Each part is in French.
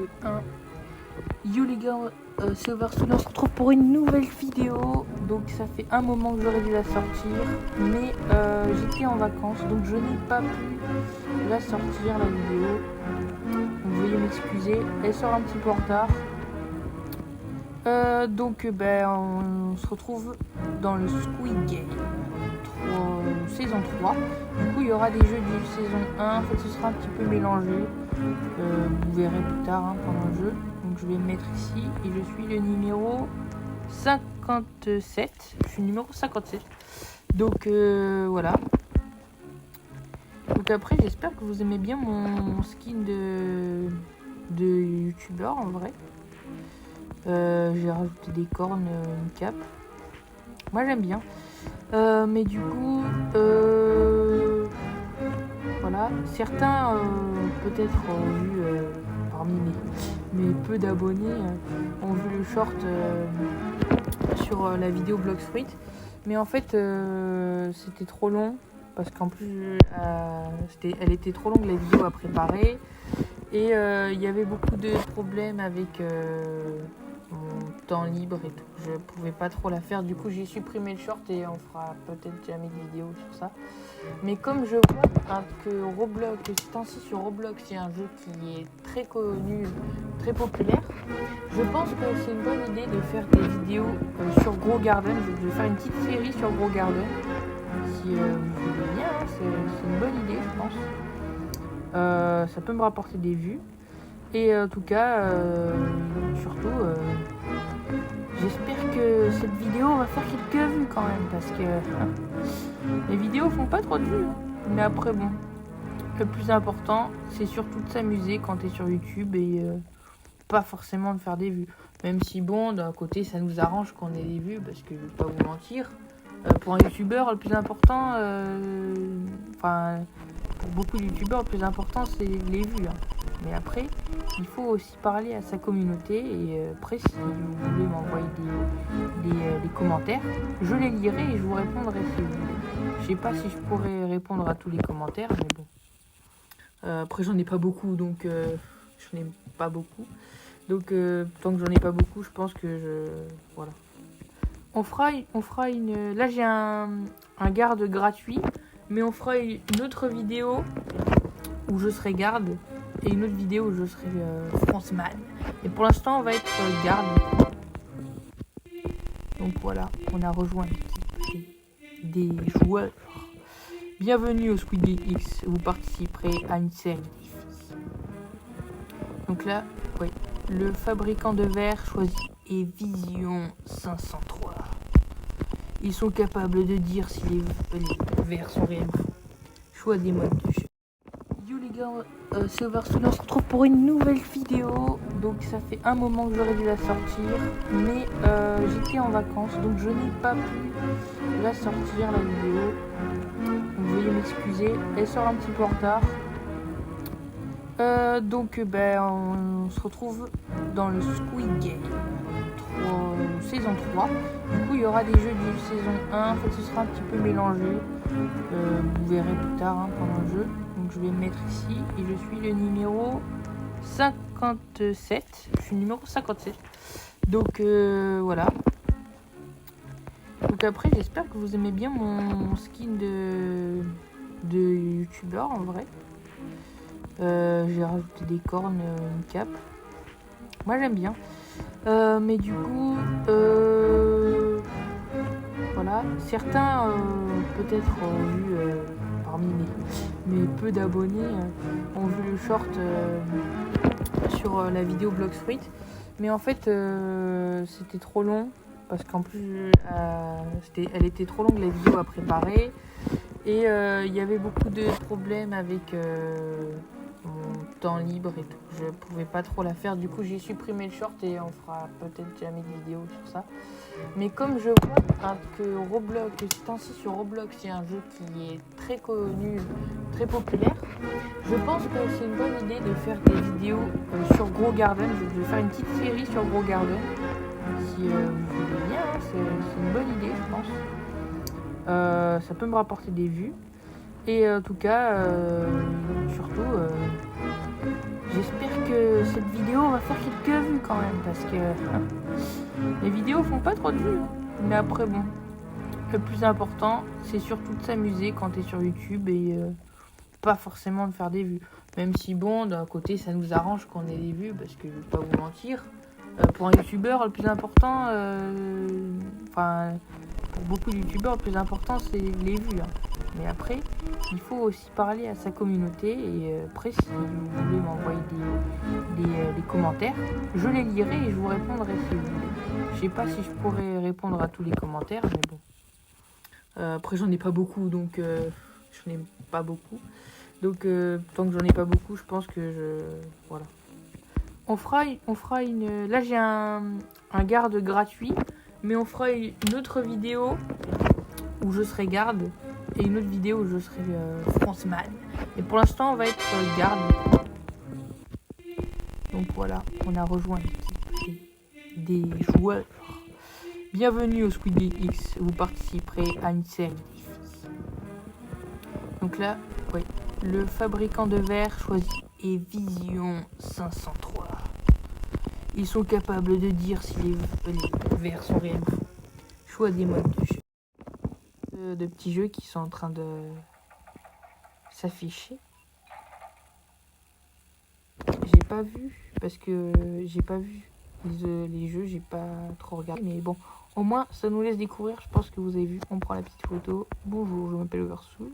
2, 1. Yo les gars, c'est Overstone, on se retrouve pour une nouvelle vidéo. Donc ça fait un moment que j'aurais dû la sortir, mais j'étais en vacances, donc je n'ai pas pu la sortir la vidéo. Donc veuillez m'excuser, elle sort un petit peu en retard. On se retrouve dans le Squid Game saison 3. Du coup il y aura des jeux du saison 1, en fait ce sera un petit peu mélangé. Vous verrez plus tard pendant le jeu. Donc je vais me mettre ici et je suis le numéro 57. Je suis le numéro 57. Donc voilà. Donc après j'espère que vous aimez bien mon skin de youtubeur en vrai. J'ai rajouté des cornes, une cape. Moi j'aime bien. Mais du coup voilà. Certains peut-être ont vu parmi mes peu d'abonnés ont vu le short sur la vidéo Bloxfruit, mais en fait c'était trop long parce qu'en plus elle était trop longue la vidéo à préparer et il y avait beaucoup de problèmes avec mon temps libre et tout. Je pouvais pas trop la faire, du coup j'ai supprimé le short et on fera peut-être jamais de vidéo sur ça. Mais comme je vois que Roblox, ces temps-ci sur Roblox, c'est un jeu qui est très connu, très populaire, je pense que c'est une bonne idée de faire des vidéos sur Grow Garden. Je vais faire une petite série sur Grow Garden. Si vous voulez bien, c'est une bonne idée, je pense. Ça peut me rapporter des vues. Et en tout cas, surtout, j'espère que cette vidéo va faire quelques vues quand même, parce que les vidéos font pas trop de vues. Mais après bon, le plus important c'est surtout de s'amuser quand tu es sur YouTube et pas forcément de faire des vues. Même si bon, d'un côté ça nous arrange qu'on ait des vues, parce que je vais pas vous mentir, pour un youtubeur le plus important, pour beaucoup de youtubeurs le plus important c'est les vues. Mais après, il faut aussi parler à sa communauté. Et après, si vous voulez m'envoyer des commentaires, je les lirai et je vous répondrai si vous voulez. Je sais pas si je pourrais répondre à tous les commentaires, mais bon. Après, j'en ai pas beaucoup, donc j'en ai pas beaucoup. Donc, tant que j'en ai pas beaucoup, je pense que voilà. On fera une. Là, j'ai un garde gratuit, mais on fera une autre vidéo où je serai garde. Et une autre vidéo où je serai Franceman. Et pour l'instant, on va être garde. Donc voilà, on a rejoint l'équipe des joueurs. Bienvenue au Squid Game X. Vous participerez à une série de défis. Donc là, oui, le fabricant de verre choisi est Vision 503. Ils sont capables de dire si les verres sont réels ou faux. Choix des modes de jeu. Yo les gars, c'est Overstone, on se retrouve pour une nouvelle vidéo. Donc ça fait un moment que j'aurais dû la sortir, mais j'étais en vacances, donc je n'ai pas pu la sortir la vidéo. Donc veuillez m'excuser, elle sort un petit peu en retard. On se retrouve dans le Squid Game saison 3. Du coup il y aura des jeux du saison 1, en fait ce sera un petit peu mélangé. Vous verrez plus tard pendant le jeu. Donc je vais me mettre ici et je suis le numéro 57. Je suis le numéro 57. Donc voilà. Donc après j'espère que vous aimez bien mon skin de youtubeur en vrai. J'ai rajouté des cornes, une cape. Moi j'aime bien. Mais du coup voilà. Certains peut-être ont vu parmi mes peu d'abonnés ont vu le short sur la vidéo Bloxfruit, mais en fait c'était trop long parce qu'en plus elle était trop longue la vidéo à préparer et il y avait beaucoup de problèmes avec mon temps libre et tout. Je pouvais pas trop la faire, du coup j'ai supprimé le short et on fera peut-être jamais de vidéo sur ça. Mais comme je vois que Roblox, ces temps-ci sur Roblox, c'est un jeu qui est très connu, très populaire, je pense que c'est une bonne idée de faire des vidéos sur Grow Garden. Je vais faire une petite série sur Grow Garden. Si vous voulez bien, c'est une bonne idée, je pense. Ça peut me rapporter des vues. Et en tout cas, surtout, j'espère que cette vidéo va faire quelques vues quand même, parce que les vidéos font pas trop de vues. Mais après, bon, le plus important, c'est surtout de s'amuser quand tu es sur YouTube et pas forcément de faire des vues. Même si, bon, d'un côté, ça nous arrange qu'on ait des vues, parce que je vais pas vous mentir, pour un youtubeur, le plus important, pour beaucoup de youtubeurs, le plus important, c'est les vues. Hein. Mais après, il faut aussi parler à sa communauté. Et après, si vous voulez m'envoyer des commentaires, je les lirai et je vous répondrai si vous voulez. Je sais pas si je pourrais répondre à tous les commentaires, mais bon. Après, j'en ai pas beaucoup, donc j'en ai pas beaucoup. Donc, tant que j'en ai pas beaucoup, je pense que voilà. On fera une... Là, j'ai un garde gratuit, mais on fera une autre vidéo où je serai garde et une autre vidéo où je serai Franceman. Et pour l'instant, on va être garde. Donc voilà, on a rejoint l'équipe des joueurs. Bienvenue au Squid Game X. Vous participerez à une série de défis. Donc là, oui, le fabricant de verre choisi est Vision 503. Ils sont capables de dire si les verres sont réels ou faux. Choix des modes de jeu. De petits jeux qui sont en train de s'afficher. J'ai pas vu parce que j'ai pas vu les jeux, j'ai pas trop regardé, mais bon, au moins ça nous laisse découvrir. Je pense que vous avez vu, on prend la petite photo. Bonjour, je m'appelle Oversoul,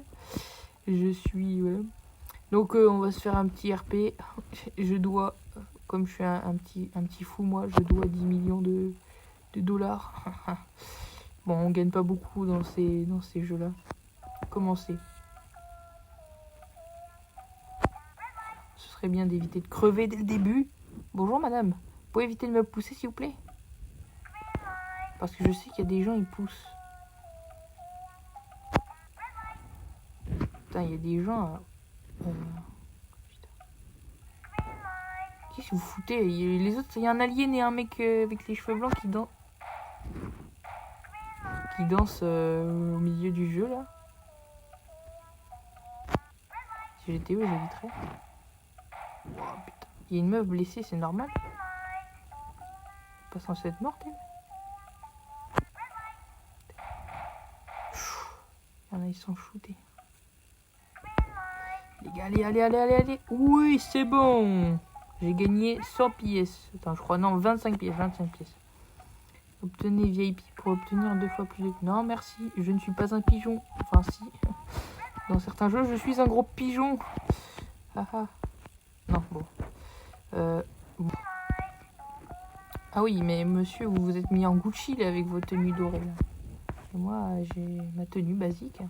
je suis voilà. Donc on va se faire un petit RP. Je dois, comme je suis un petit fou moi, je dois 10 millions de dollars. Bon, on gagne pas beaucoup dans ces jeux là. Commencer. Ce serait bien d'éviter de crever dès le début. Bonjour madame, vous pouvez éviter de me pousser s'il vous plaît? Parce que je sais qu'il y a des gens, ils poussent. Putain, il y a des gens... Qu'est-ce que vous foutez? Les autres, il y a un alien et un mec avec les cheveux blancs qui danse au milieu du jeu, là. Si j'étais où, j'éviterais. Oh, putain. Il y a une meuf blessée, c'est normal? Pas censée être morte, elle? Il y en a, ils sont shootés. Les gars, allez. Oui, c'est bon. J'ai gagné 100 pièces. Attends, je crois, non, 25 pièces. Obtenez VIP pour obtenir 2 fois plus de... Non, merci, je ne suis pas un pigeon. Enfin, si. Dans certains jeux, je suis un gros pigeon. Haha. Non, bon. Bon. Ah oui, mais monsieur, vous vous êtes mis en Gucci là, avec vos tenues dorées. Là. Et moi, j'ai ma tenue basique.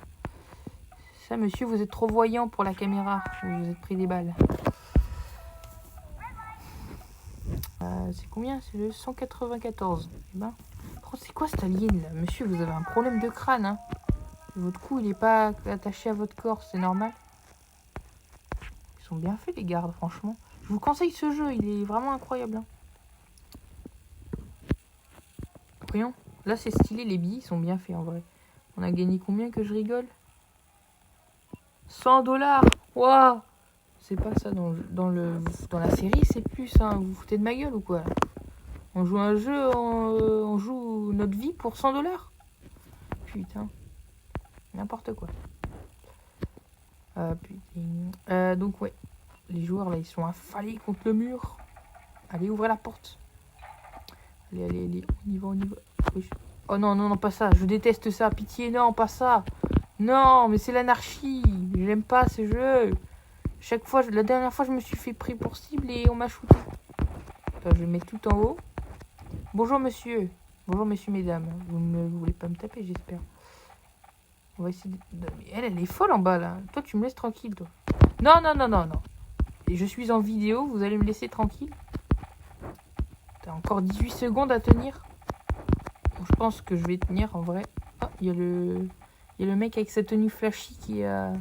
Ça, monsieur, vous êtes trop voyant pour la caméra. Vous vous êtes pris des balles. C'est combien? C'est le 194. Eh ben, oh, c'est quoi cette alien là? Monsieur, vous avez un problème de crâne. Hein. Votre cou, il n'est pas attaché à votre corps, c'est normal. Ils sont bien faits, les gardes, franchement. Je vous conseille ce jeu, il est vraiment incroyable. Hein. Voyons, là c'est stylé, les billes sont bien faits en vrai. On a gagné combien que je rigole? 100 $. Waouh! C'est pas ça dans la série, c'est plus, hein. Vous vous foutez de ma gueule ou quoi? On joue un jeu, on joue notre vie pour 100 $. Putain. N'importe quoi. Putain. Donc ouais. Les joueurs là, ils sont affalés contre le mur. Allez, ouvrez la porte. Allez. On y va. Oui. Oh non, pas ça. Je déteste ça. Pitié, non, pas ça. Non, mais c'est l'anarchie. J'aime pas ce jeu. La dernière fois, je me suis fait pris pour cible et on m'a shooté. Attends, je vais mettre tout en haut. Bonjour monsieur. Bonjour messieurs, mesdames. Vous ne voulez pas me taper, j'espère. On va essayer de... Elle est folle en bas, là. Toi, tu me laisses tranquille, toi. Non. Et je suis en vidéo, vous allez me laisser tranquille. T'as encore 18 secondes à tenir. Bon, je pense que je vais tenir, en vrai. Ah, il y a le mec avec sa tenue flashy qui est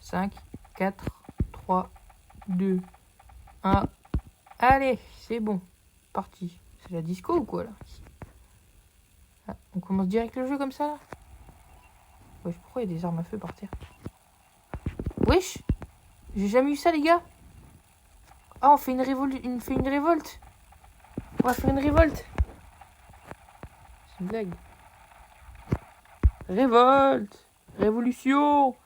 5, 4, 3, 2, 1. Allez, c'est bon. Parti. C'est la disco ou quoi là? Ah, on commence direct le jeu comme ça là? Ouais, pourquoi il y a des armes à feu par terre? Wesh. J'ai jamais eu ça, les gars. Ah, on fait une révolte. On va faire une révolte. C'est une blague. Révolte. Révolution.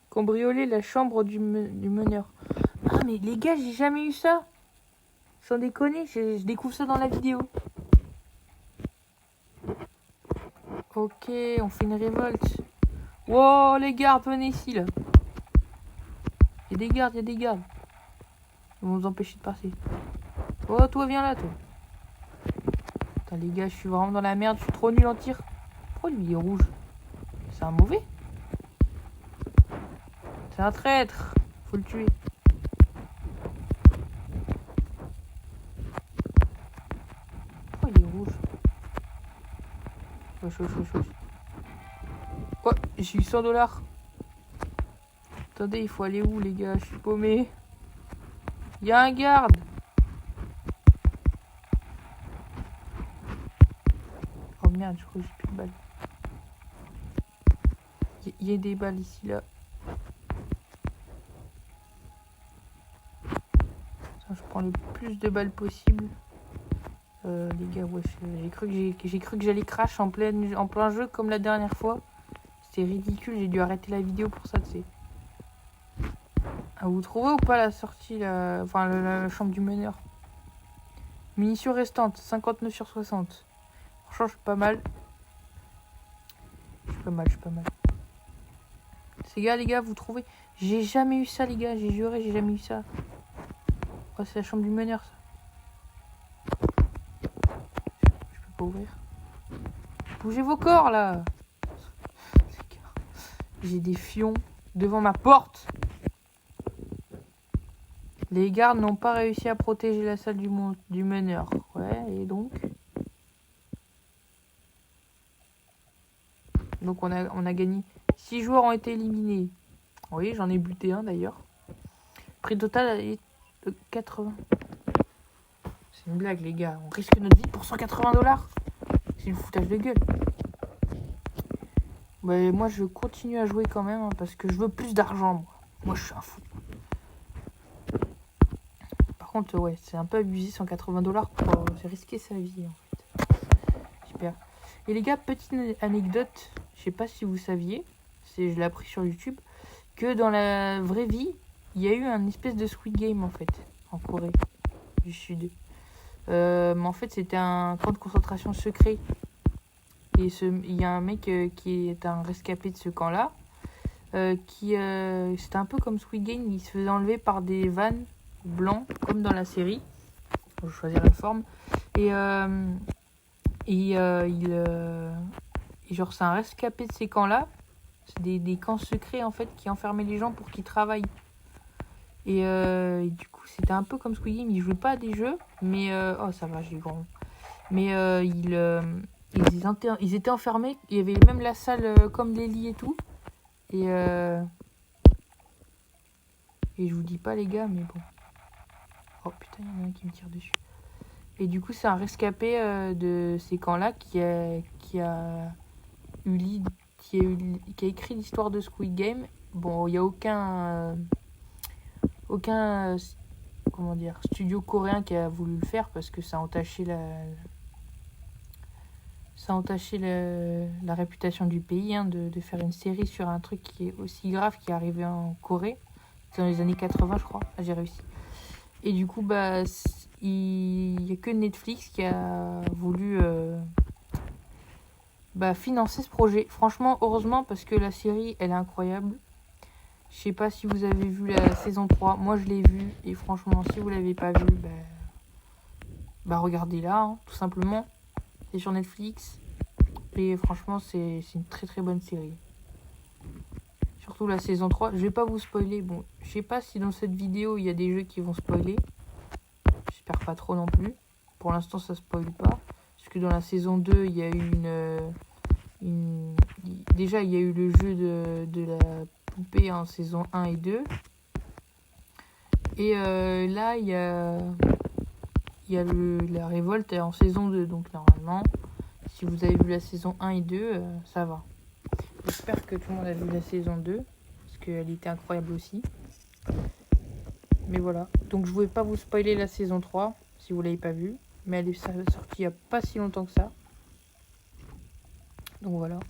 Cambrioler la chambre du meneur. Ah, mais les gars, j'ai jamais eu ça. Sans déconner, je découvre ça dans la vidéo. Ok, on fait une révolte. Wow, les gardes, venez ici, là. Il y a des gardes. Ils vont nous empêcher de passer. Oh, toi, viens là, toi. Putain, les gars, je suis vraiment dans la merde. Je suis trop nul en tir. Pourquoi lui, il est rouge? C'est un mauvais? C'est un traître. Faut le tuer. Pourquoi il est rouge? Wesh. Oh, j'ai eu 100$. Attendez, il faut aller où, les gars? Je suis paumé. Il y a un garde. Oh merde, je crois que j'ai plus de balles. Il y a des balles ici, là. Attends, je prends le plus de balles possible. Les gars, wesh, j'ai cru que j'allais crash en plein jeu comme la dernière fois. C'était ridicule, j'ai dû arrêter la vidéo pour ça, tu sais. Ah, vous trouvez ou pas la sortie, enfin la chambre du meneur? Munitions restantes, 59 sur 60. Franchement, je suis pas mal. Je suis pas mal. C'est gars, les gars, vous trouvez? J'ai jamais eu ça, les gars, j'ai juré, j'ai jamais eu ça. Oh, c'est la chambre du meneur, ça. Je peux pas ouvrir. Bougez vos corps, là. J'ai des fions devant ma porte. Les gardes n'ont pas réussi à protéger la salle du meneur. Ouais, et donc on a gagné. 6 joueurs ont été éliminés. Oui, j'en ai buté un d'ailleurs. Prix total est de 80. C'est une blague, les gars. On risque notre vie pour 180$. C'est le foutage de gueule. Bah, moi, je continue à jouer quand même, hein, parce que je veux plus d'argent. Moi, je suis un fou. Par contre, ouais, c'est un peu abusé, 180$ pour risquer sa vie, en fait. Super. Et les gars, petite anecdote, je sais pas si vous saviez, je l'ai appris sur YouTube, que dans la vraie vie, il y a eu un espèce de Squid Game, en fait, en Corée du Sud. Mais en fait, c'était un camp de concentration secret. Et il y a un mec qui est un rescapé de ce camp-là, c'était un peu comme Squid Game, il se faisait enlever par des vannes blancs, comme dans la série. Je vais choisir la forme. Et genre, c'est un rescapé de ces camps-là. C'est des camps secrets, en fait, qui enfermaient les gens pour qu'ils travaillent. Et du coup, c'était un peu comme Squid Game. Ils jouaient pas à des jeux, mais... oh, ça va, j'ai grand. Mais ils étaient enfermés. Il y avait même la salle comme les lits et tout. Et je vous dis pas, les gars, mais bon. Oh putain, il y en a un qui me tire dessus. Et du coup, c'est un rescapé de ces camps-là qui a écrit l'histoire de Squid Game. Bon, il n'y a aucun comment dire, studio coréen qui a voulu le faire parce que ça a entaché la réputation du pays, hein, de faire une série sur un truc qui est aussi grave qui est arrivé en Corée. C'est dans les années 80, je crois. Ah, j'ai réussi. Et du coup, bah, il n'y a que Netflix qui a voulu financer ce projet. Franchement, heureusement, parce que la série, elle est incroyable. Je sais pas si vous avez vu la saison 3. Moi, je l'ai vue. Et franchement, si vous l'avez pas vue, regardez-la, hein, tout simplement. C'est sur Netflix. Et franchement, c'est une très très bonne série. Surtout la saison 3. Je vais pas vous spoiler. Bon, je sais pas si dans cette vidéo, il y a des jeux qui vont spoiler. J'espère pas trop non plus. Pour l'instant, ça spoil pas. Parce que dans la saison 2, il y a eu déjà, il y a eu le jeu de la poupée en saison 1 et 2. Et là, il y a la révolte en saison 2. Donc normalement, si vous avez vu la saison 1 et 2, ça va. J'espère que tout le monde a vu la saison 2. Parce qu'elle était incroyable aussi. Mais voilà. Donc je voulais pas vous spoiler la saison 3, si vous l'avez pas vue. Mais elle est sortie il n'y a pas si longtemps que ça. Donc voilà.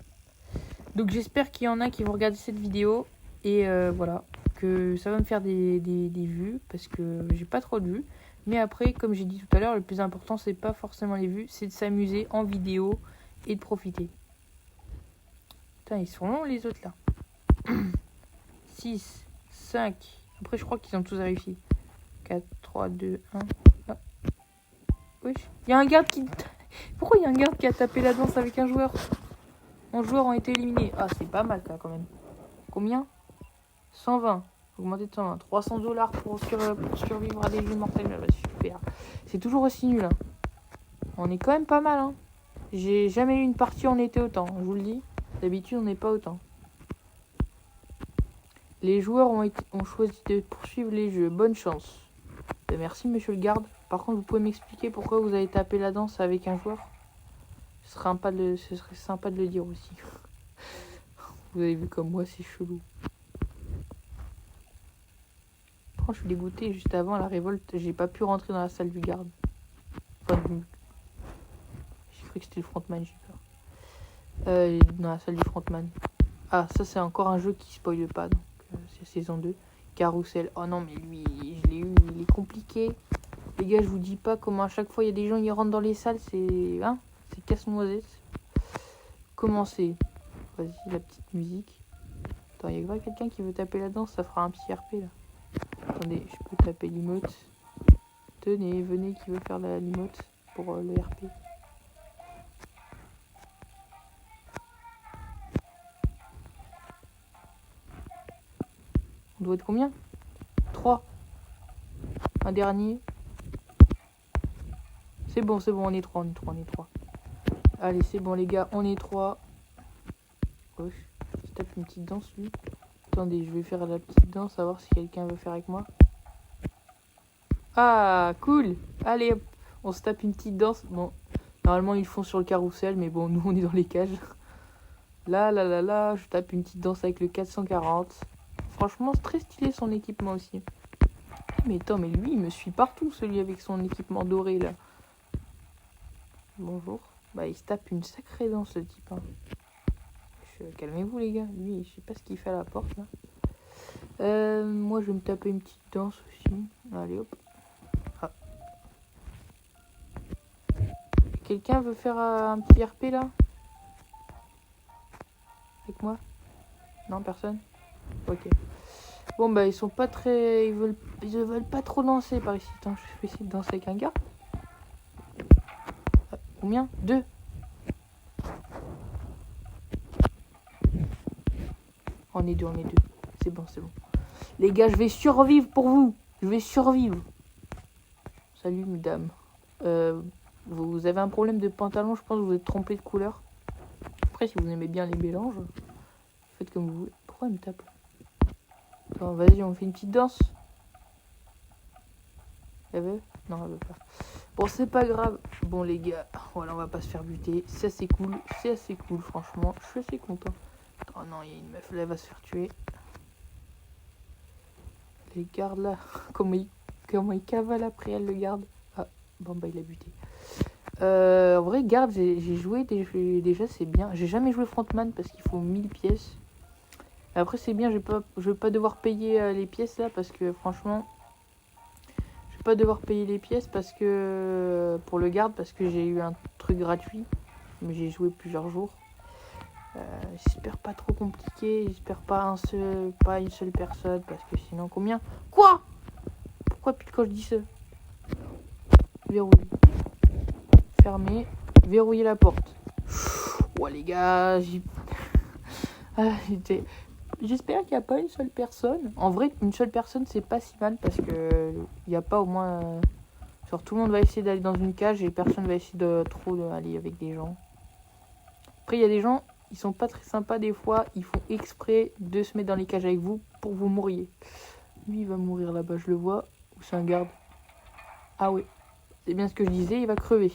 Donc j'espère qu'il y en a qui vont regarder cette vidéo. Et voilà. Que ça va me faire des vues. Parce que j'ai pas trop de vues. Mais après, comme j'ai dit tout à l'heure, le plus important, c'est pas forcément les vues. C'est de s'amuser en vidéo et de profiter. Putain, ils sont longs les autres là. 6, 5. Après, je crois qu'ils ont tous réussi. 4, 3, 2, 1. Ah. Oui. Il y a un garde qui... Pourquoi il y a un garde qui a tapé la danse avec un joueur? 11 joueurs ont été éliminés. Ah, c'est pas mal ça quand même. Combien? 120. Augmenté de 120. 300$ pour survivre à des jeux mortels. Bah, super. C'est toujours aussi nul. Hein. On est quand même pas mal. Hein. J'ai jamais eu une partie où on était autant. Je vous le dis. D'habitude, on n'est pas autant. Les joueurs ont choisi de poursuivre les jeux. Bonne chance. Merci, monsieur le garde. Par contre, vous pouvez m'expliquer pourquoi vous avez tapé la danse avec un joueur? Ce serait sympa de le dire aussi. Vous avez vu comme moi, c'est chelou. Franchement, je suis dégoûté. Juste avant la révolte, j'ai pas pu rentrer dans la salle du garde. Enfin, j'ai cru que c'était le frontman, j'ai peur. Dans la salle du frontman. Ah, ça, c'est encore un jeu qui spoile pas. Donc, c'est saison 2. Carousel. Oh non, mais lui, je l'ai eu. Il est compliqué. Les gars, je vous dis pas comment à chaque fois il y a des gens qui rentrent dans les salles. C'est. Hein? C'est casse-noisette. Commencer. Vas-y, la petite musique. Attends, il y a grave quelqu'un qui veut taper la danse. Ça fera un petit RP là. Attendez, je peux taper l'emote. Tenez, venez qui veut faire l'emote pour le RP. On doit être combien? 3. Un dernier. C'est bon, on est 3, on est 3. Allez, c'est bon les gars, on est 3. Gauche. Je tape une petite danse lui. Attendez, je vais faire la petite danse, à voir si quelqu'un veut faire avec moi. Ah, cool. Allez, hop, on se tape une petite danse. Bon, normalement ils font sur le carrousel, mais bon, nous on est dans les cages. Là, je tape une petite danse avec le 440. Franchement, c'est très stylé son équipement aussi. Mais attends, mais lui, il me suit partout, celui avec son équipement doré là. Bonjour. Bah, il se tape une sacrée danse, le type. Hein. Calmez-vous, les gars. Lui, je sais pas ce qu'il fait à la porte, là. Moi, je vais me taper une petite danse aussi. Allez, hop. Ah. Quelqu'un veut faire un petit RP, là? Avec moi? Non, personne? Ok. Bon, bah, ils sont pas très... Ils veulent pas trop danser par ici. Attends, je vais essayer de danser avec un gars. Ah, combien? 2. On est 2. C'est bon. Les gars, je vais survivre pour vous. Je vais survivre. Salut, mesdames. Vous avez un problème de pantalon, je pense que vous êtes trompé de couleur. Après, si vous aimez bien les mélanges, faites comme vous voulez. Pourquoi elle me tape? Attends, vas-y, on fait une petite danse. Elle veut? Non, elle veut pas. Bon, c'est pas grave. Bon, les gars, voilà, on va pas se faire buter. C'est assez cool, franchement. Je suis assez content. Oh non, il y a une meuf là, elle va se faire tuer. Les gardes là, comment il cavale après elle, le garde. Ah, bon bah il a buté. En vrai, garde, j'ai joué déjà, c'est bien. J'ai jamais joué frontman parce qu'il faut 1000 pièces. Après, c'est bien, je vais pas devoir payer les pièces là parce que franchement, je vais pas devoir payer les pièces parce que pour le garde parce que j'ai eu un truc gratuit. Mais j'ai joué plusieurs jours. J'espère pas trop compliqué, j'espère pas une seule personne parce que sinon combien? Quoi? Pourquoi pile quand je dis ça? Verrouille. Fermer. Verrouiller la porte. Ouais les gars, j'espère qu'il n'y a pas une seule personne. En vrai, une seule personne c'est pas si mal parce que il n'y a pas au moins... Genre tout le monde va essayer d'aller dans une cage et personne va essayer de trop aller avec des gens. Après il y a des gens... Ils sont pas très sympas des fois, ils font exprès de se mettre dans les cages avec vous pour vous mourir. Lui il va mourir là-bas, je le vois. Ou c'est un garde? Ah oui, c'est bien ce que je disais, il va crever.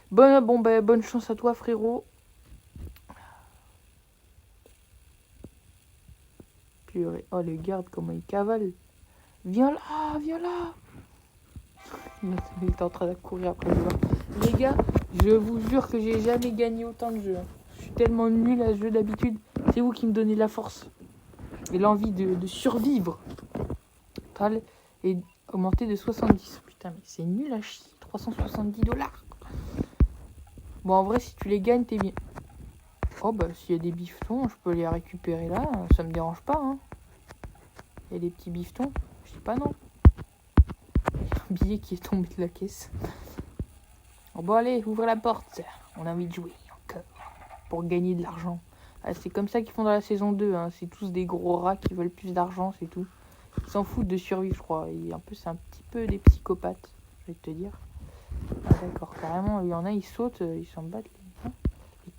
Bonne chance à toi frérot. Purée. Oh le garde, comment il cavale. Viens là, viens là. Il est en train de courir après le joueur. Les gars, je vous jure que j'ai jamais gagné autant de jeux. Je suis tellement nul à ce jeu d'habitude. C'est vous qui me donnez la force et l'envie de survivre. Total est augmenté de 70. Putain, mais c'est nul à chier. 370$. Bon, en vrai, si tu les gagnes, t'es bien. Oh, bah, s'il y a des bifetons, je peux les récupérer là. Ça me dérange pas, hein. Il y a des petits bifetons. Je sais pas, non. Il y a un billet qui est tombé de la caisse. Oh, bon, allez, ouvrez la porte. On a envie de jouer encore. Pour gagner de l'argent. Ah, c'est comme ça qu'ils font dans la saison 2. Hein. C'est tous des gros rats qui veulent plus d'argent, c'est tout. Ils s'en foutent de survivre, je crois. Et un peu, c'est un petit peu des psychopathes, je vais te dire. Ah, d'accord, carrément, il y en a, ils sautent, ils s'en battent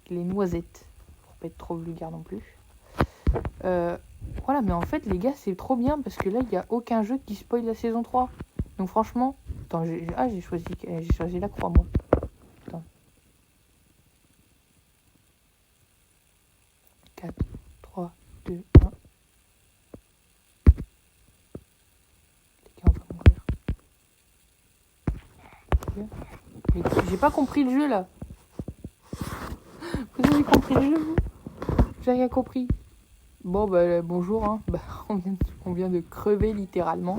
les noisettes. Pour pas être trop vulgaire non plus. Voilà, mais en fait, les gars, c'est trop bien parce que là, il n'y a aucun jeu qui spoil la saison 3. Donc, franchement, attends, j'ai choisi la croix, moi. Attends. 4, 3, 2, 1. Les gars, on va mourir. Mais j'ai pas compris le jeu, là. Vous avez compris le jeu, vous? J'ai rien compris. Bon, bah, bonjour, hein. Bah, on vient de crever, littéralement.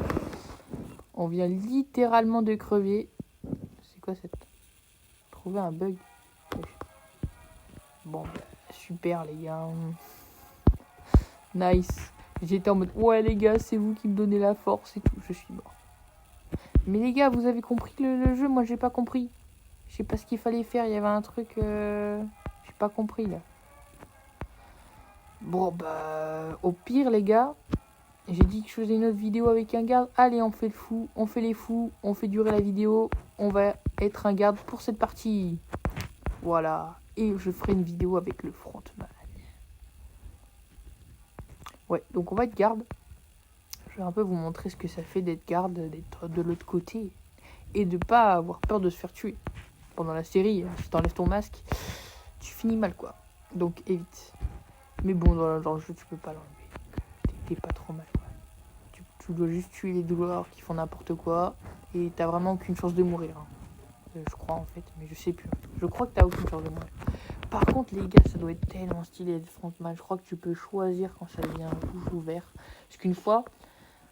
On vient littéralement de crever. C'est quoi cette... Trouver un bug. Bon, bah, super, les gars. Nice. J'étais en mode, ouais, les gars, c'est vous qui me donnez la force et tout. Je suis mort. Mais les gars, vous avez compris le jeu? Moi, j'ai pas compris. Je sais pas ce qu'il fallait faire. Il y avait un truc... J'ai pas compris, là. Bon, bah... Au pire, les gars... J'ai dit que je faisais une autre vidéo avec un garde. Allez, on fait le fou. On fait les fous. On fait durer la vidéo. On va être un garde pour cette partie. Voilà. Et je ferai une vidéo avec le frontman. Ouais, donc on va être garde. Je vais un peu vous montrer ce que ça fait d'être garde, d'être de l'autre côté. Et de pas avoir peur de se faire tuer. Pendant la série, si t'enlèves ton masque, tu finis mal, quoi. Donc évite. Mais bon, dans le jeu, tu peux pas l'enlever. T'es pas trop mal, quoi. Tu dois juste tuer les douleurs qui font n'importe quoi. Et t'as vraiment aucune chance de mourir. Hein. Je crois, en fait, mais je sais plus. Je crois que t'as aucune chance de mourir. Par contre, les gars, ça doit être tellement stylé de frontman. Je crois que tu peux choisir quand ça devient rouge ou vert. Parce qu'une fois,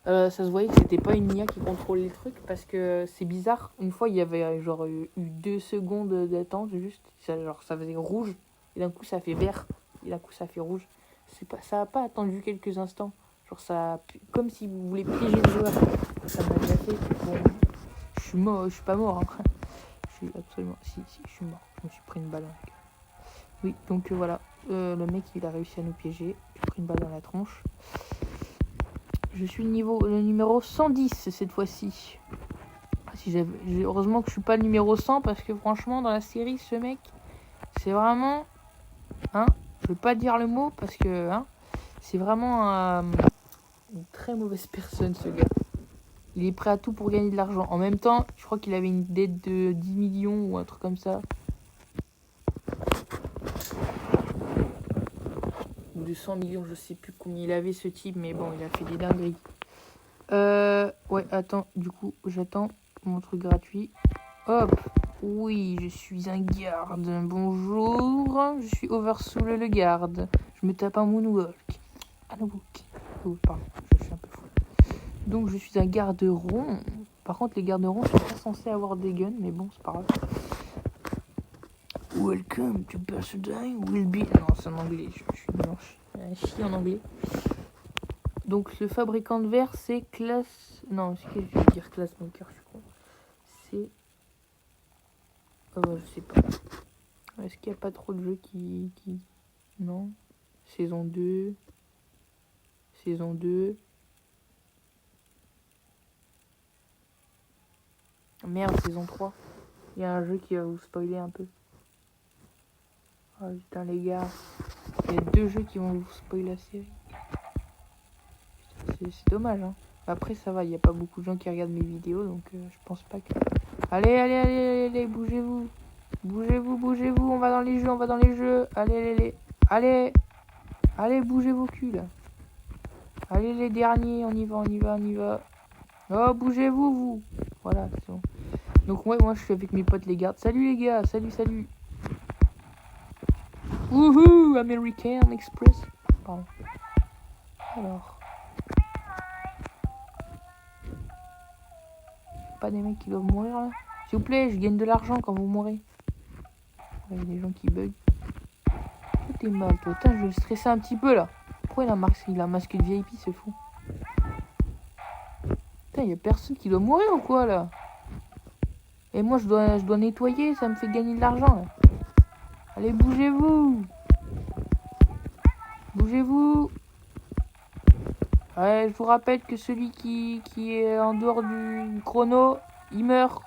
ça se voyait que c'était pas une IA qui contrôlait le truc. Parce que c'est bizarre. Une fois, il y avait genre eu 2 secondes d'attente juste. Ça faisait rouge. Et d'un coup, ça fait vert. Et d'un coup, ça fait rouge. Ça a pas attendu quelques instants. Genre, comme si vous voulez piéger le joueur. Ça m'a déjà fait. Bon, je suis mort. Je suis pas mort. Hein. Je suis absolument... Si, je suis mort. Je me suis pris une balle. Oui, donc voilà, le mec il a réussi à nous piéger. J'ai pris une balle dans la tronche. Je suis le numéro 110 cette fois-ci. Heureusement que je suis pas le numéro 100 parce que franchement dans la série ce mec c'est vraiment... Hein, je veux pas dire le mot parce que hein, c'est vraiment une très mauvaise personne ce gars. Il est prêt à tout pour gagner de l'argent. En même temps, je crois qu'il avait une dette de 10 millions ou un truc comme ça. De 100 millions, je sais plus combien il avait ce type, mais bon, il a fait des dingueries. Ouais, attends, du coup, j'attends mon truc gratuit. Hop, oui, je suis un garde. Bonjour, je suis Oversoul le garde. Je me tape un moonwalk. Ah non, oh, pardon, je suis un peu fou. Donc, je suis un garde rond. Par contre, les gardes ronds sont pas censés avoir des guns, mais bon, c'est pas grave. Welcome to Pasadena will be... Non, c'est en anglais, je suis blanche. Je suis en anglais. Donc, le fabricant de verre, c'est classe... Non, c'est que je vais dire classe maker, je crois. C'est... Oh, bah, je sais pas. Est-ce qu'il n'y a pas trop de jeux qui... Non. Saison 2. Saison 2. Merde, saison 3. Il y a un jeu qui va vous spoiler un peu. Oh putain les gars, il y a 2 jeux qui vont vous spoiler la série. C'est dommage hein. Après ça va, il n'y a pas beaucoup de gens qui regardent mes vidéos donc je pense pas que... Allez, bougez-vous. Bougez-vous, on va dans les jeux, Allez, bougez vos culs là. Allez les derniers, on y va. Oh, bougez-vous, vous. Voilà, c'est bon. Donc, ouais, moi, je suis avec mes potes, les gardes. Salut, les gars. Salut, salut. Wouhou, American Express. Pardon. Alors. Pas des mecs qui doivent mourir, là. S'il vous plaît, je gagne de l'argent quand vous mourrez. Il y a des gens qui bug. Toi, t'es mal, toi. Putain, je vais le stresser un petit peu, là. Pourquoi il a un masque de VIP, c'est fou. Putain, il y a personne qui doit mourir ou quoi, là? Et moi, je dois nettoyer, ça me fait gagner de l'argent, là. Allez, bougez-vous. Bougez-vous. Ouais, je vous rappelle que celui qui est en dehors du chrono, il meurt.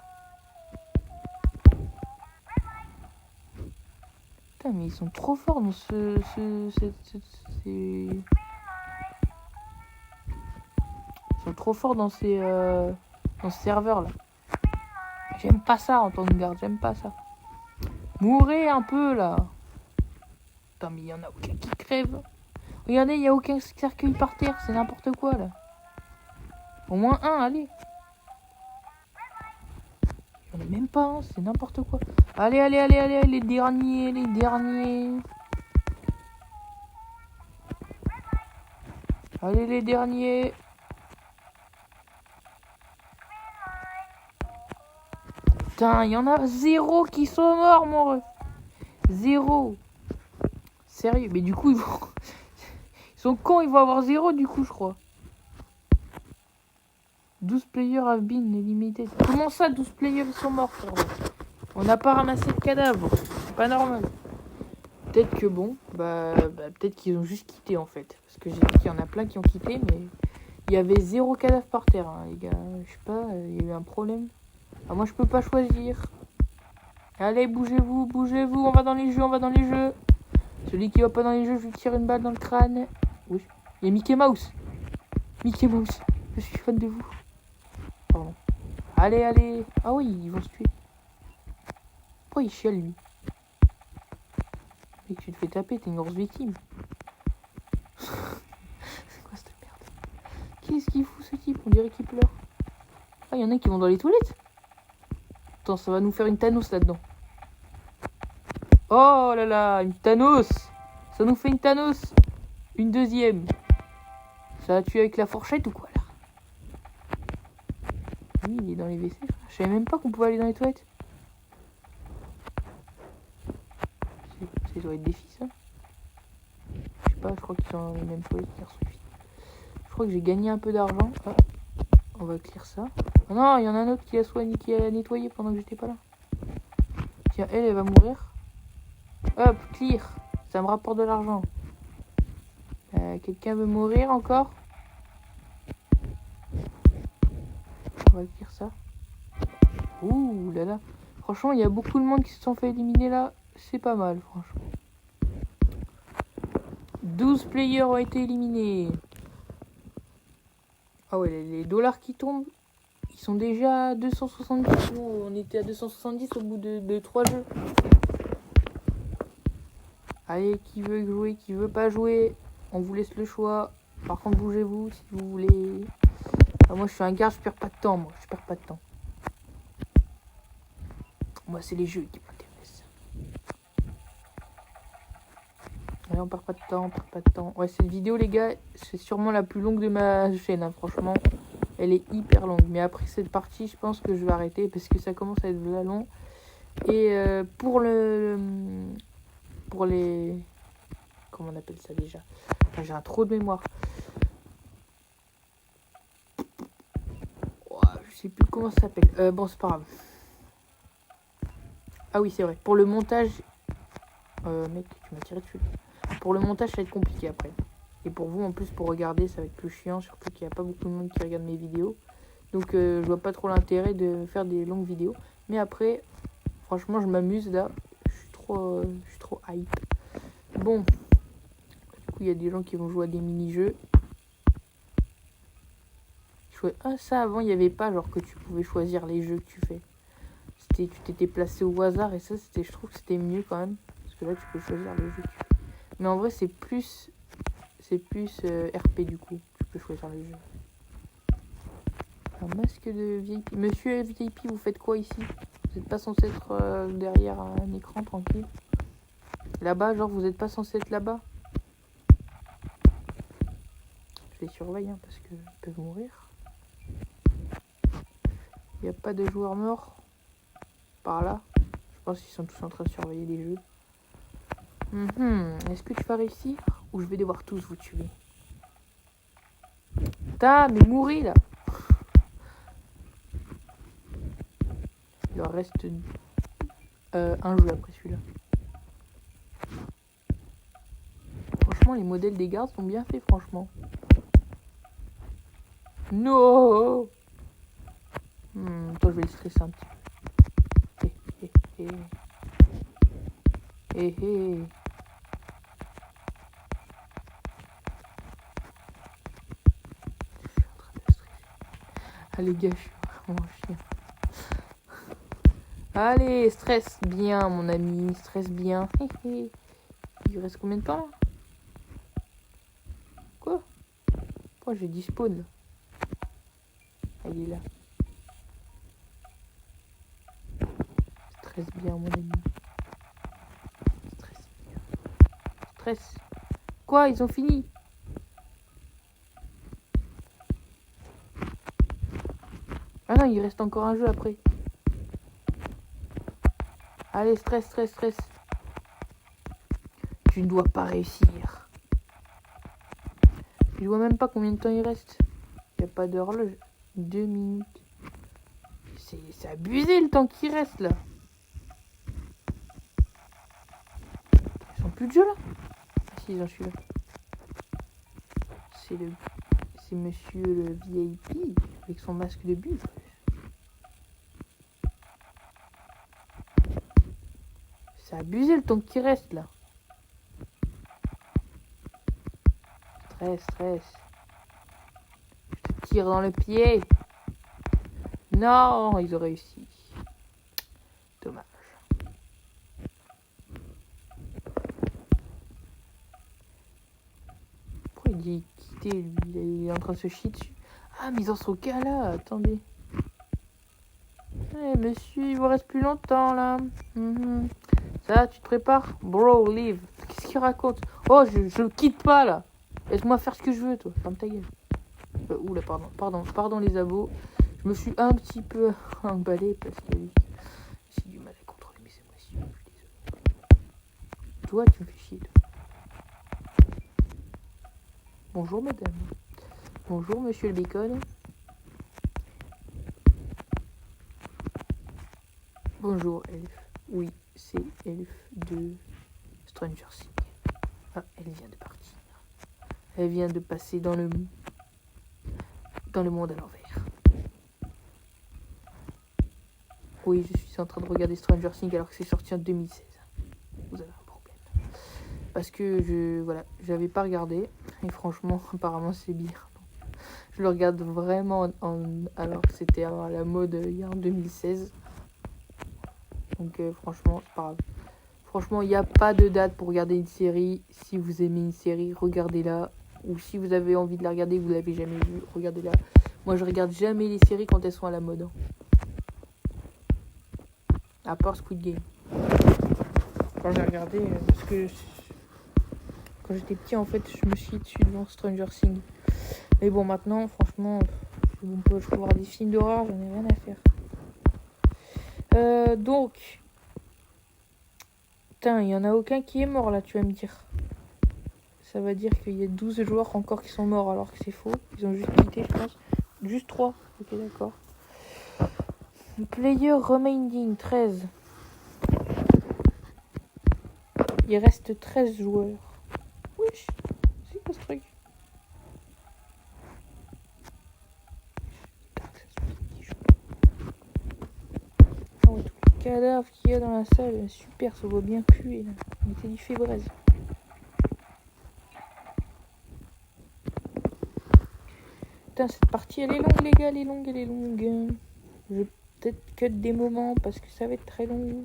Putain, mais ils sont trop forts dans ils sont trop forts dans ce serveur là. J'aime pas ça en tant que garde, j'aime pas ça. Mourrez un peu là. Putain, mais il y en a aucun qui crève. Regardez, il y a aucun cercueil par terre, c'est n'importe quoi là. Au moins un, allez. J'en ai même pas un, c'est n'importe quoi. Allez, allez, allez, allez, les derniers, les derniers. Allez, les derniers. Putain, il y en a 0 qui sont morts, mon ref. 0. Sérieux, mais du coup, ils sont cons, ils vont avoir 0 du coup, je crois. 12 players have been limited. Comment ça, 12 players sont morts, frère? On n'a pas ramassé de cadavres. C'est pas normal. Peut-être que bon, peut-être qu'ils ont juste quitté en fait. Parce que j'ai dit qu'il y en a plein qui ont quitté, mais il y avait 0 cadavre par terre, hein, les gars. Je sais pas, il y a eu un problème. Ah, moi je peux pas choisir. Allez, bougez-vous, bougez-vous, on va dans les jeux, on va dans les jeux. Celui qui va pas dans les jeux, je lui tire une balle dans le crâne. Oui, il y a Mickey Mouse. Mickey Mouse, je suis fan de vous. Pardon. Allez, allez. Ah oui, ils vont se tuer. Pourquoi il chiale lui? Et que tu te fais taper, t'es une grosse victime. C'est quoi cette merde? Qu'est-ce qu'il fout ce type? On dirait qu'il pleure. Ah, il y en a qui vont dans les toilettes. Attends, ça va nous faire une Thanos là-dedans. Oh là là, une Thanos. Ça nous fait une Thanos. Une deuxième. Ça va tuer avec la fourchette ou quoi là? Oui, il est dans les WC. Je savais même pas qu'on pouvait aller dans les toilettes. Ça doit être des filles ça. Je sais pas, je crois qu'ils sont dans les mêmes toilettes garçons et filles. Je crois que j'ai gagné un peu d'argent. Ah, on va clear ça. Oh non, il y en a un autre qui a nettoyé pendant que j'étais pas là. Tiens, elle va mourir. Hop, clear. Ça me rapporte de l'argent. Quelqu'un veut mourir encore? On va clear ça. Ouh là là. Franchement, il y a beaucoup de monde qui se sont fait éliminer là. C'est pas mal, franchement. 12 players ont été éliminés. Ah ouais, les dollars qui tombent, ils sont déjà à 270. Nous, on était à 270 au bout de 3 jeux. Allez, qui veut jouer, qui veut pas jouer, on vous laisse le choix. Par contre, bougez-vous si vous voulez. Ah, moi, je suis un gars, je perds pas de temps, moi. Je perds pas de temps. Moi, c'est les jeux qui m'intéressent. Allez, on perd pas de temps, on perd pas de temps. Ouais, cette vidéo, les gars, c'est sûrement la plus longue de ma chaîne, hein, franchement. Elle est hyper longue. Mais après cette partie, je pense que je vais arrêter parce que ça commence à être là long. Et pour les... Comment on appelle ça déjà? Enfin, j'ai un trou de mémoire. Oh, je sais plus comment ça s'appelle. Bon, c'est pas grave. Ah oui, c'est vrai. Pour le montage... mec, tu m'as tiré dessus. Pour le montage, ça va être compliqué après. Et pour vous, en plus, pour regarder, ça va être plus chiant. Surtout qu'il n'y a pas beaucoup de monde qui regarde mes vidéos. Donc, je vois pas trop l'intérêt de faire des longues vidéos. Mais après, franchement, je m'amuse là. Je suis trop hype. Bon. Du coup, il y a des gens qui vont jouer à des mini-jeux. Ah, ça, avant, il n'y avait pas, genre, que tu pouvais choisir les jeux que tu fais. Tu t'étais placé au hasard. Et ça, je trouve que c'était mieux quand même. Parce que là, tu peux choisir les jeux que tu fais. Mais en vrai, c'est plus RP du coup. Tu peux choisir les jeux. Un masque de VIP. Monsieur VIP, vous faites quoi ici? Vous n'êtes pas censé être derrière un écran tranquille. Là-bas, genre, vous n'êtes pas censé être là-bas. Je les surveille hein, parce qu'ils peuvent mourir. Il n'y a pas de joueurs morts par là. Je pense qu'ils sont tous en train de surveiller les jeux. Est-ce que tu vas réussir ou je vais devoir tous vous tuer? Putain, mais mourir là. Il leur reste un jeu après celui-là. Franchement, les modèles des gardes sont bien faits, franchement. Non. Toi, je vais le stresser un petit peu. Hé. Ah les gars, je suis vraiment chien. Allez, stresse bien mon ami, stresse bien. Il reste combien de temps là? Quoi? Pourquoi j'ai dit spawn? Ah, il est là. Stresse bien mon ami. Stresse bien. Stresse. Quoi? Ils ont fini? Ah non, il reste encore un jeu après. Allez, stresse. Tu ne dois pas réussir. Je vois même pas combien de temps il reste. Il n'y a pas d'horloge. 2 minutes. C'est abusé le temps qui reste là. Ils sont plus de jeu là? Ah si, j'en suis là. C'est monsieur le VIP avec son masque de buffle. C'est abusé le temps qui reste là. Stress. Je te tire dans le pied. Non, ils ont réussi. Dommage. Pourquoi il dit quitter lui? Il est en train de se chier dessus. Ah, mais ils en sont qu'à là. Attendez. Eh, monsieur, il vous reste plus longtemps là. Ça, tu te prépares? Bro, leave. Qu'est-ce qu'il raconte? Oh, je le quitte pas là. Laisse-moi faire ce que je veux, toi. Ferme ta gueule. Oula, pardon les abos. Je me suis un petit peu emballé parce que j'ai du mal à contrôler mes émotions. Je suis désolé. Toi, tu me fais chier. Toi. Bonjour, madame. Bonjour, monsieur le bacon. Bonjour, Elf. Oui, c'est Elf de Stranger Things. Ah, elle vient de partir. Elle vient de passer dans le monde à l'envers. Oui, je suis en train de regarder Stranger Things alors que c'est sorti en 2016. Vous avez un problème. Parce que j'avais pas regardé. Et franchement, apparemment, c'est bien. Je le regarde vraiment alors que c'était à la mode il y a en 2016. Donc franchement, c'est pas grave. Franchement, il n'y a pas de date pour regarder une série. Si vous aimez une série, regardez-la. Ou si vous avez envie de la regarder et que vous l'avez jamais vue, regardez-la. Moi, je regarde jamais les séries quand elles sont à la mode. À part Squid Game. Quand j'ai regardé, parce que quand j'étais petit, en fait, je me suis dessus devant Stranger Things. Mais bon, maintenant, franchement, je peux voir des films d'horreur, j'en ai rien à faire. Donc, putain, il n'y en a aucun qui est mort là, tu vas me dire. Ça va dire qu'il y a 12 joueurs encore qui sont morts alors que c'est faux. Ils ont juste quitté, je pense. Juste 3. Ok, d'accord. Player remaining 13. Il reste 13 joueurs. Wesh, c'est quoi ce truc? Oh, tous les cadavres qu'il y a dans la salle. Super, ça va bien puer là. On était du fébraise. Putain, cette partie elle est longue les gars, elle est longue. Je vais peut-être cut des moments parce que ça va être très long.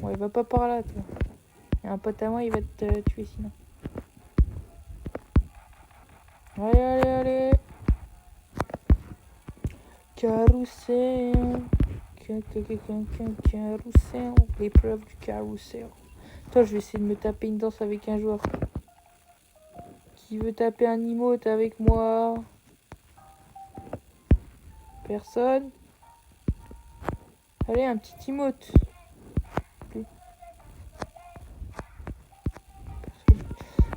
Ouais, va pas par là toi. Il y a un pote à moi, il va te tuer sinon. Allez, allez, allez. Carrousel. Carrousel. L'épreuve du carrousel. Toi, je vais essayer de me taper une danse avec un joueur. Qui veut taper un emote avec moi? Personne? Allez, un petit emote.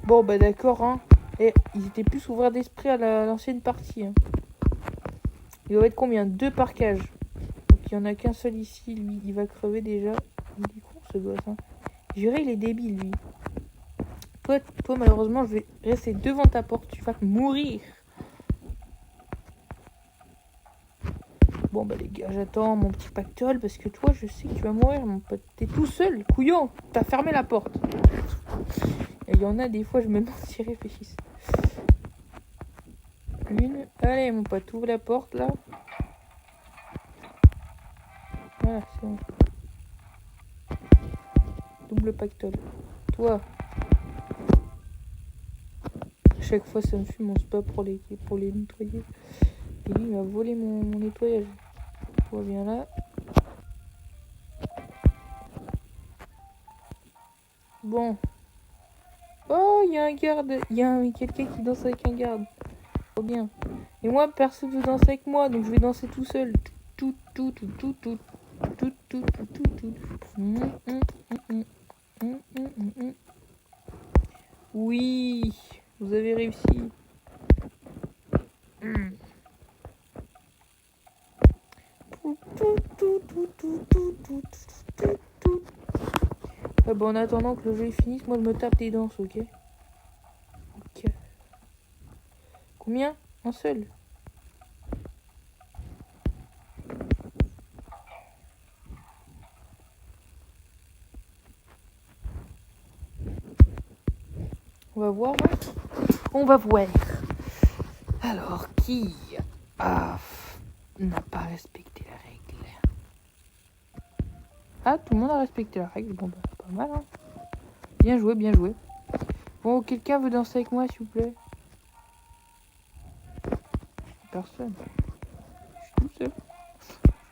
Bon, bah d'accord, hein. Et ils étaient plus ouverts d'esprit à l'ancienne partie. Hein. Il doit être combien? 2 par cage. Donc il n'y en a qu'un seul ici, lui. Il va crever déjà. Il est con ce gosse, hein. Je dirais il est débile, lui. Toi, malheureusement, je vais rester devant ta porte. Tu vas mourir. Bon, bah les gars, j'attends mon petit pactole parce que toi, je sais que tu vas mourir, mon pote. T'es tout seul, couillon. T'as fermé la porte. Et il y en a des fois, je me demande s'ils réfléchissent. Une. Allez, mon pote, ouvre la porte, là. Voilà, c'est bon. Double pactole. Toi. Chaque fois, ça me fume, on se bat pour les nettoyer. Et lui, il m'a volé mon nettoyage. Toi, viens là. Bon. Oh, il y a un garde. Il y a quelqu'un qui danse avec un garde. Trop bien. Et moi, personne ne veut danser avec moi, donc je vais danser tout seul. Tout. Oui, vous avez réussi. Bon, en attendant que le jeu finisse, moi je me tape des danses, ok? Ok. Combien? Un seul. On va voir. Hein. On va voir. Alors, qui n'a pas respecté la règle? Ah, tout le monde a respecté la règle. Bon, bah, pas mal, hein. Bien joué, bien joué. Bon, quelqu'un veut danser avec moi, s'il vous plaît? Personne. Je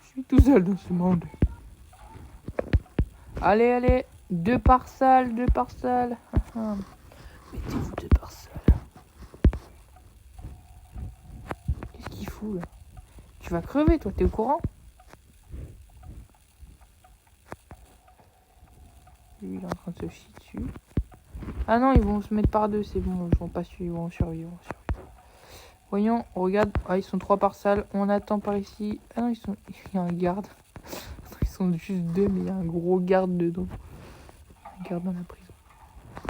suis tout seul dans ce monde. Allez, allez. 2 par salle, 2 par salle. Mettez-vous 2 par salle. Qu'est-ce qu'il fout, là? Tu vas crever, toi, t'es au courant? Lui, il est en train de se chier dessus. Ah non, ils vont se mettre par 2, c'est bon. Ils vont pas suivre, ils vont survivre. Voyons, regarde. Ah, ils sont 3 par salle. On attend par ici. Ah non, il y a un garde. Ils sont juste 2, mais il y a un gros garde dedans. Un garde dans la prison.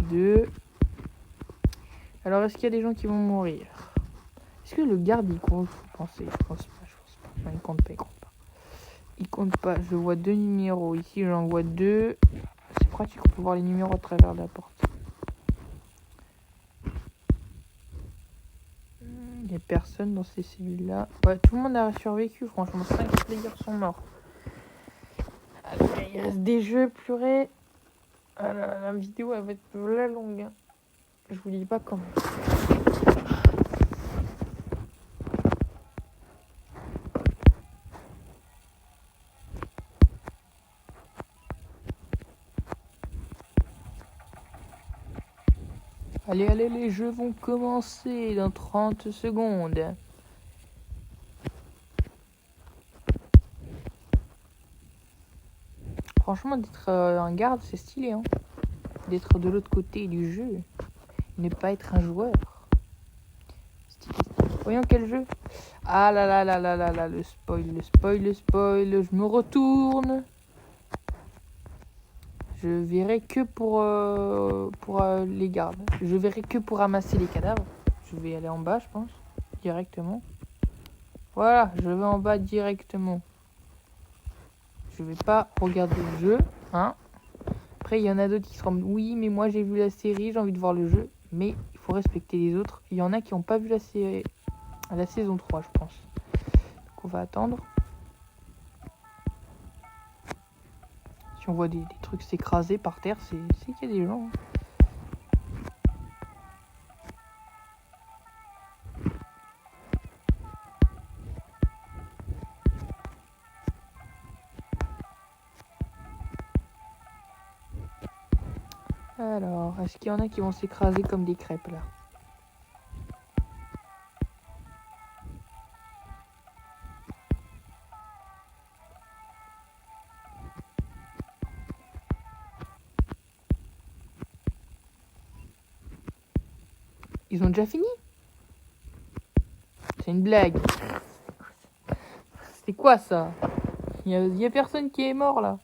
2. Alors, est-ce qu'il y a des gens qui vont mourir? Est-ce que le garde, il compte? Je pense pas. Non, il compte pas, Il compte pas. Je vois 2 numéros. Ici, j'en vois 2. C'est pratique, on peut voir les numéros à travers la porte. Il n'y a personne dans ces cellules-là. Ouais, tout le monde a survécu, franchement. 5 players sont morts. Alors, il reste des jeux, purée. La vidéo, elle va être la longue. Hein. Je vous dis pas comment. Allez, allez, les jeux vont commencer dans 30 secondes. Franchement, d'être un garde, c'est stylé. Hein. D'être de l'autre côté du jeu. Ne pas être un joueur. Stylé. Voyons quel jeu. Ah là là là là là là, le spoil. Je me retourne. Je verrai que pour les gardes. Je verrai que pour ramasser les cadavres. Je vais aller en bas, je pense. Directement. Voilà, je vais en bas directement. Je vais pas regarder le jeu. Hein. Après, il y en a d'autres qui seront... Oui, mais moi, j'ai vu la série, j'ai envie de voir le jeu. Mais il faut respecter les autres. Il y en a qui n'ont pas vu la saison 3, je pense. Donc, on va attendre. Si on voit des trucs s'écraser par terre, c'est qu'il y a des gens. Hein. Alors, est-ce qu'il y en a qui vont s'écraser comme des crêpes là? Ils ont déjà fini? C'est une blague. C'est quoi ça? Il y a personne qui est mort là.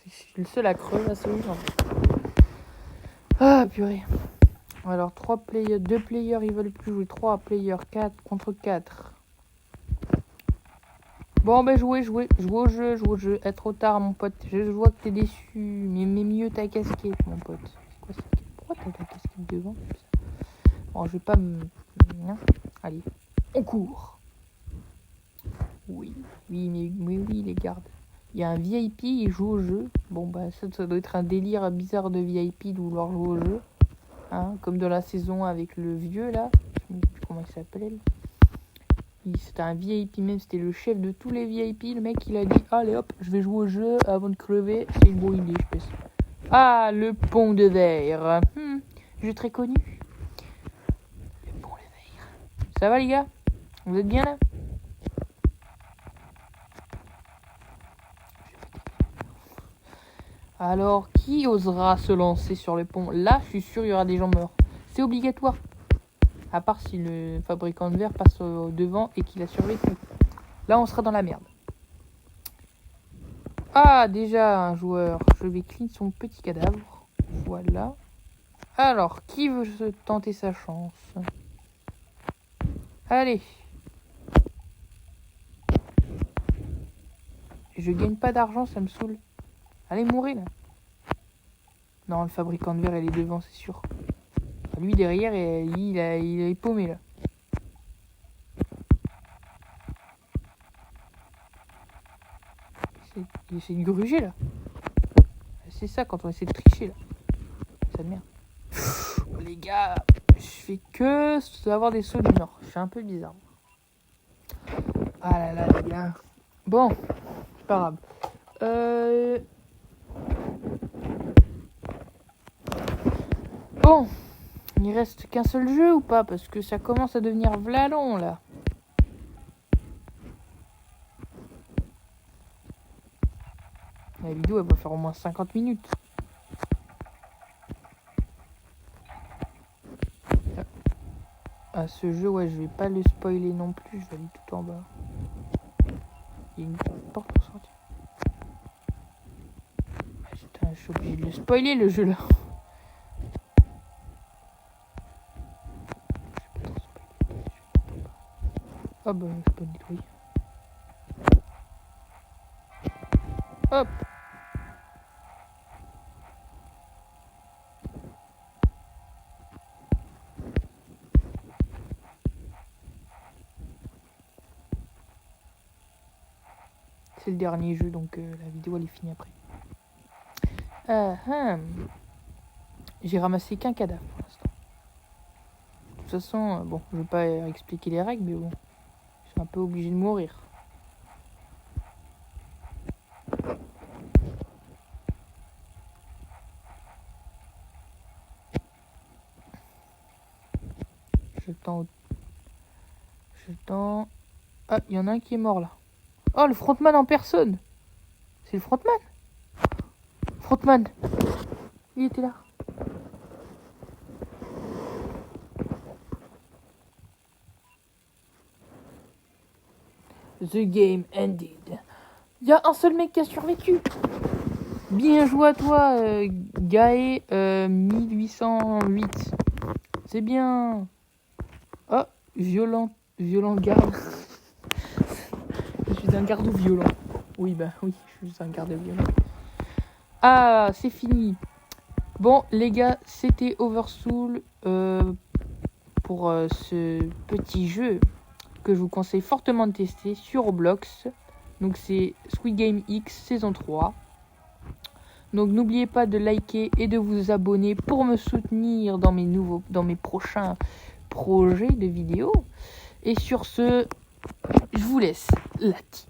Je suis le seul à crever à ce moment. Ah purée. Alors 2 players ils veulent plus jouer. 3 players, 4 contre 4. Bon ben jouez au jeu. Être trop tard mon pote. Je vois que t'es déçu. Mais mieux ta casquette mon pote. C'est quoi ça? Pourquoi t'as ta casquette devant? Bon je vais pas me... Allez, on court. Oui, les gardes. Il y a un VIP, il joue au jeu. Bon bah ça doit être un délire bizarre de VIP de vouloir jouer au jeu. Hein, comme dans la saison avec le vieux là. Je ne sais plus comment il s'appelle. C'était un VIP, même c'était le chef de tous les VIP. Le mec il a dit allez hop, je vais jouer au jeu avant de crever. C'est une bonne idée je pense. Ah, le pont de verre. Jeu très connu. Le pont de verre. Ça va les gars? Vous êtes bien là? Alors, qui osera se lancer sur le pont? Là, je suis sûr, il y aura des gens morts. C'est obligatoire. À part si le fabricant de verre passe au devant et qu'il a survécu. Là, on sera dans la merde. Ah, déjà un joueur. Je vais clean son petit cadavre. Voilà. Alors, qui veut se tenter sa chance? Allez. Je gagne pas d'argent, ça me saoule. Allez, mourir là. Non, le fabricant de verre, il est devant, c'est sûr. Lui, derrière, il est paumé là. Il essaie de gruger là. C'est ça quand on essaie de tricher là. Ça de merde. Les gars, je fais que avoir des sauts du nord. Je suis un peu bizarre. Ah là là, les gars. Bon, c'est pas grave. Bon, il reste qu'un seul jeu ou pas? Parce que ça commence à devenir vlalon là. La vidéo elle va faire au moins 50 minutes. À ce jeu, ouais, je vais pas le spoiler non plus. Je vais aller tout en bas. Il y a une porte pour sortir. Putain, je suis obligé de le spoiler le jeu là. Ah bah, je peux nettoyer. Hop. C'est le dernier jeu, donc la vidéo elle est finie après. J'ai ramassé qu'un cadavre pour l'instant. De toute façon, bon, je vais pas expliquer les règles, mais bon, je suis un peu obligé de mourir. J'ai le temps. Ah, il y en a un qui est mort là. Oh, le frontman en personne. C'est le frontman. Frontman. Il était là. The game ended. Il y a un seul mec qui a survécu. Bien joué à toi, Gaë 1808. C'est bien. Oh, violent garde. Je suis un garde violent. Oui, oui, je suis un garde violent. Ah, c'est fini. Bon, les gars, c'était Oversoul pour ce petit jeu que je vous conseille fortement de tester sur Roblox. Donc, c'est Squid Game X saison 3. Donc, n'oubliez pas de liker et de vous abonner pour me soutenir dans mes prochains projets de vidéos. Et sur ce, je vous laisse la team.